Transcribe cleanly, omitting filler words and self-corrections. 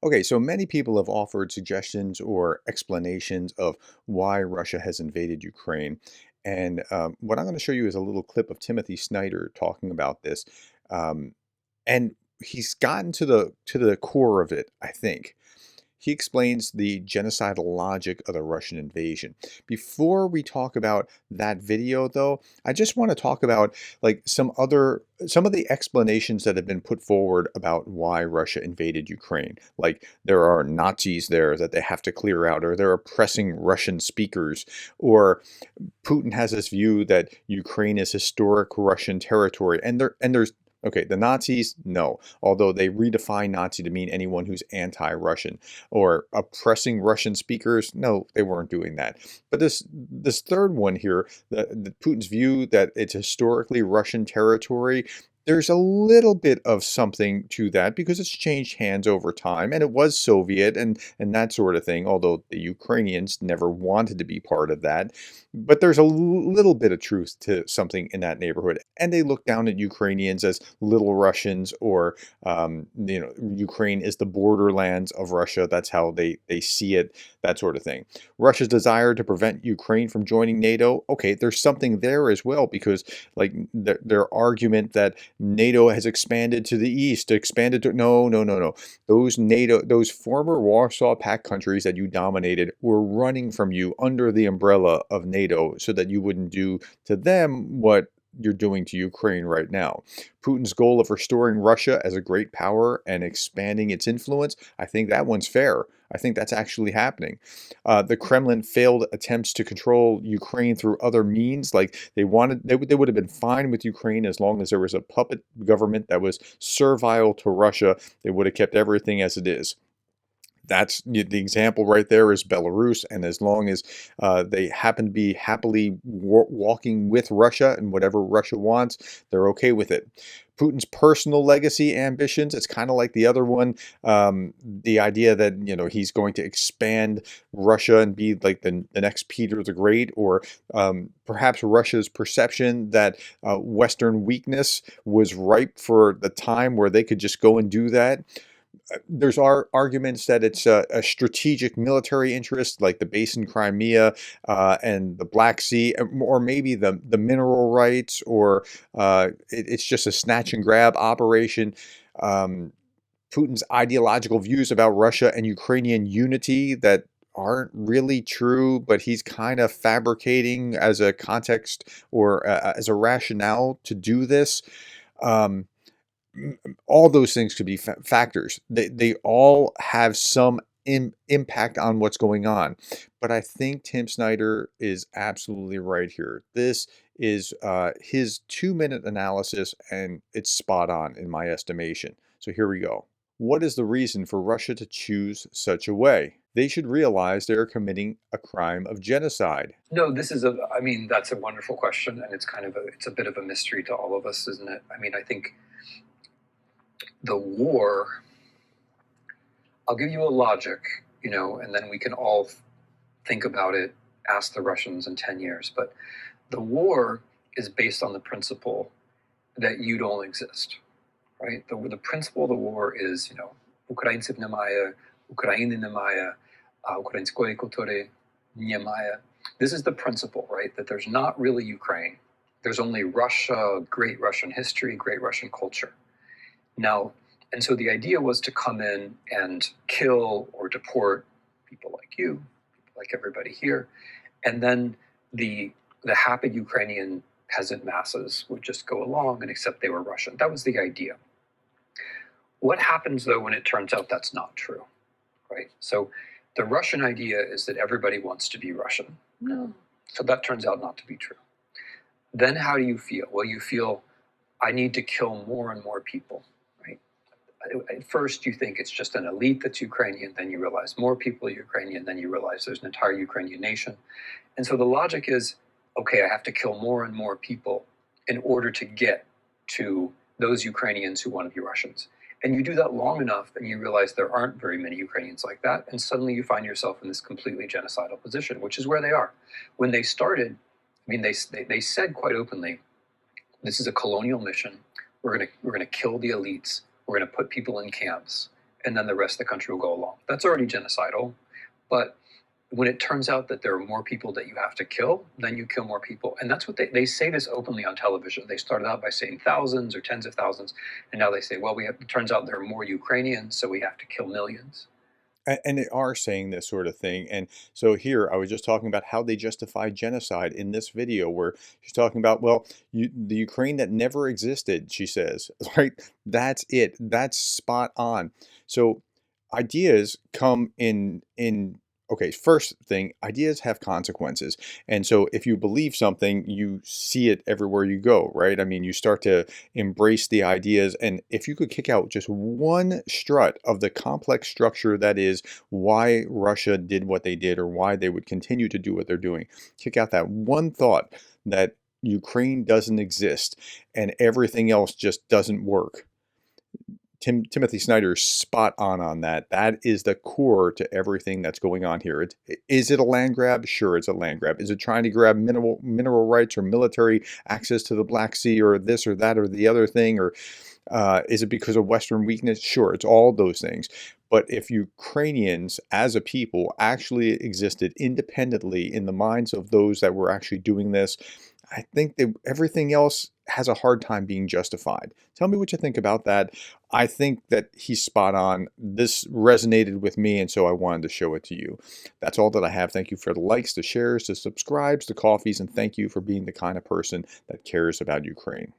Okay, so many people have offered suggestions or explanations of why Russia has invaded Ukraine. And what I'm going to show you is a little clip of Timothy Snyder talking about this. Um, and he's gotten to the core of it, I think. He explains the genocidal logic of the Russian invasion. Before we talk about that video, though, I just want to talk about like some of the explanations that have been put forward about why Russia invaded Ukraine. Like there are Nazis there that they have to clear out, or they're oppressing Russian speakers, or Putin has this view that Ukraine is historic Russian territory, and there's okay, the Nazis, no, although they redefine Nazi to mean anyone who's anti-Russian, or oppressing Russian speakers, no, they weren't doing that. But this third one here, the Putin's view that it's historically Russian territory. There's a little bit of something to that because it's changed hands over time, and it was Soviet and that sort of thing. Although the Ukrainians never wanted to be part of that, but there's a little bit of truth to something in that neighborhood, and they look down at Ukrainians as little Russians, or Ukraine is the borderlands of Russia. That's how they see it, that sort of thing. Russia's desire to prevent Ukraine from joining NATO. Okay, there's something there as well because like their argument that NATO has expanded to the east, expanded to no, no, no, no. Those former Warsaw Pact countries that you dominated were running from you under the umbrella of NATO so that you wouldn't do to them what you're doing to Ukraine right now. Putin's goal of restoring Russia as a great power and expanding its influence, I think that one's fair. I think that's actually happening. The Kremlin failed attempts to control Ukraine through other means. Like they would have been fine with Ukraine as long as there was a puppet government that was servile to Russia. They would have kept everything as it is. That's the example right there is Belarus, and as long as they happen to be happily walking with Russia and whatever Russia wants, they're okay with it. Putin's personal legacy ambitions, it's kind of like the other one. The idea that he's going to expand Russia and be like the next Peter the Great, or perhaps Russia's perception that Western weakness was ripe for the time where they could just go and do that. There's arguments that it's a strategic military interest, like the base in Crimea and the Black Sea, or maybe the mineral rights, or it's just a snatch and grab operation. Um, Putin's ideological views about Russia and Ukrainian unity that aren't really true, but he's kind of fabricating as a context, or as a rationale to do this. Um, all those things could be factors. They all have some impact on what's going on. But I think Tim Snyder is absolutely right here. This is his 2-minute analysis, and it's spot on in my estimation. So here we go. What is the reason for Russia to choose such a way? They should realize they are committing a crime of genocide. No, I mean, that's a wonderful question, and it's a bit of a mystery to all of us, isn't it? I mean, I think the war, I'll give you a logic, and then we can all think about it, ask the Russians in 10 years. But the war is based on the principle that you don't exist, right? The principle of the war is, Ukraińców немає, України немає, Української культури немає. This is the principle, right? That there's not really Ukraine. There's only Russia, great Russian history, great Russian culture. Now, and so the idea was to come in and kill or deport people like you, like everybody here, and then the happy Ukrainian peasant masses would just go along and accept they were Russian. That was the idea. What happens, though, when it turns out that's not true, right? So the Russian idea is that everybody wants to be Russian. No. So that turns out not to be true. Then how do you feel? Well, you feel, I need to kill more and more people. At first, you think it's just an elite that's Ukrainian, then you realize more people are Ukrainian, then you realize there's an entire Ukrainian nation. And so the logic is, okay, I have to kill more and more people in order to get to those Ukrainians who want to be Russians. And you do that long enough, and you realize there aren't very many Ukrainians like that, and suddenly you find yourself in this completely genocidal position, which is where they are. When they started, I mean, they said quite openly, this is a colonial mission. We're gonna kill the elites. We're going to put people in camps, and then the rest of the country will go along. That's already genocidal. But when it turns out that there are more people that you have to kill, then you kill more people. And that's what they say this openly on television. They started out by saying thousands or tens of thousands, and now they say, well, it turns out there are more Ukrainians, so we have to kill millions. And they are saying this sort of thing. And so here, I was just talking about how they justify genocide in this video, where she's talking about, well, the Ukraine that never existed, she says, right? That's it. That's spot on. So ideas come in. Okay, first thing, ideas have consequences. And so if you believe something, you see it everywhere you go, right? I mean, you start to embrace the ideas. And if you could kick out just one strut of the complex structure that is why Russia did what they did or why they would continue to do what they're doing, kick out that one thought that Ukraine doesn't exist and everything else just doesn't work. Timothy Snyder is spot on that. That is the core to everything that's going on here. Is it a land grab? Sure, it's a land grab. Is it trying to grab mineral rights or military access to the Black Sea or this or that or the other thing? Or is it because of Western weakness? Sure, it's all those things. But if Ukrainians as a people actually existed independently in the minds of those that were actually doing this, I think that everything else has a hard time being justified. Tell me what you think about that. I think that he's spot on. This resonated with me, and so I wanted to show it to you. That's all that I have. Thank you for the likes, the shares, the subscribes, the coffees, and thank you for being the kind of person that cares about Ukraine.